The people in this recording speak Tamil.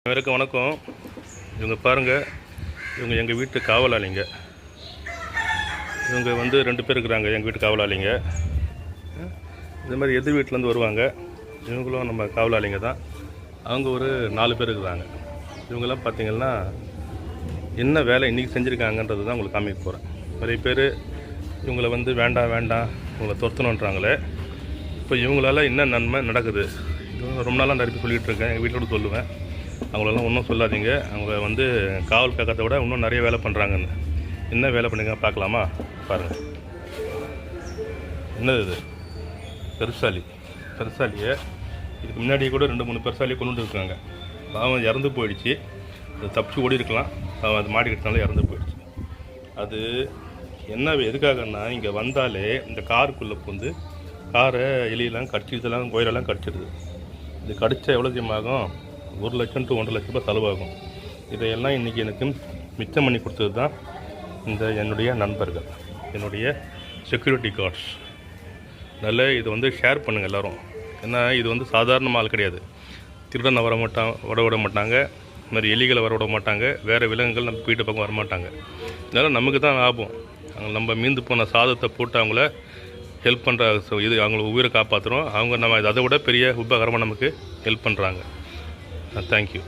அனைவருக்கும் வணக்கம். இவங்க பாருங்கள், இவங்க எங்கள் வீட்டு காவலாளிங்க. இவங்க வந்து 2 பேர் இருக்கிறாங்க எங்கள் வீட்டு காவலாளிங்க. இந்த மாதிரி எதிர் வீட்டிலேருந்து வருவாங்க. இவங்களும் நம்ம காவலாளிங்க தான். அவங்க ஒரு 4 பேர் இருக்கிறாங்க. இவங்கெல்லாம் பார்த்திங்கன்னா என்ன வேலை இன்றைக்கி செஞ்சுருக்காங்கன்றது தான் உங்களுக்கு காமிக்க போகிறேன். நிறைய பேர் இவங்களை வந்து வேண்டாம் உங்களை துரத்தணுன்றாங்களே. இப்போ இவங்களால என்ன நன்மை நடக்குது? ரொம்ப நாளாக நிறைய சொல்லிகிட்டு இருக்கேன். எங்கள் வீட்டோட சொல்லுவேன், அவங்களெல்லாம் ஒன்றும் சொல்லாதீங்க. அவங்க வந்து காவல் காக்கிறத விட இன்னும் நிறைய வேலை பண்ணுறாங்கன்னு. என்ன வேலை பண்ணுங்க பார்க்கலாமா? பாருங்கள். என்னது இது? பெருசாலியை இதுக்கு முன்னாடியே கூட 2-3 பெருசாலியை கொண்டு வந்துருக்காங்க. அவன் இறந்து போயிடுச்சு. அது தப்பிச்சு ஓடி இருக்கலாம். அவன் அது மாட்டிக்கிட்டனால இறந்து போயிடுச்சு. அது என்ன எதுக்காகன்னா, இங்கே வந்தாலே இந்த காருக்குள்ளே வந்து காரை எலியெல்லாம் கடிச்சிதெல்லாம் கோயிலெல்லாம் கடிச்சிடுது. இது கடிச்சா எவ்வளோ அதிகமாகும்? 1 லட்சம் to 1.5 லட்ச ரூபாய் செலவாகும். இதையெல்லாம் இன்றைக்கி எனக்கு மிச்சம் பண்ணி கொடுத்தது தான் இந்த என்னுடைய நண்பர்கள், என்னுடைய செக்யூரிட்டி கார்ட்ஸ். நல்ல இது வந்து ஷேர் பண்ணுங்கள் எல்லோரும். ஏன்னா இது வந்து சாதாரண ஆள் கிடையாது. திருடனை விட மாட்டாங்க. இந்த மாதிரி எலிகளை வர விட மாட்டாங்க. வேறு விலங்குகள் நம்ம வீட்டு பக்கம் வரமாட்டாங்க. இதனால் நமக்கு தான் லாபம். நம்ம மீந்து போன சாதத்தை போட்டு அவங்கள ஹெல்ப் பண்ணுற இது அவங்கள உயிரை காப்பாற்றுறோம். அவங்க நம்ம அதை விட பெரிய உபகாரமாக நமக்கு ஹெல்ப் பண்ணுறாங்க. தேங்க்யூ.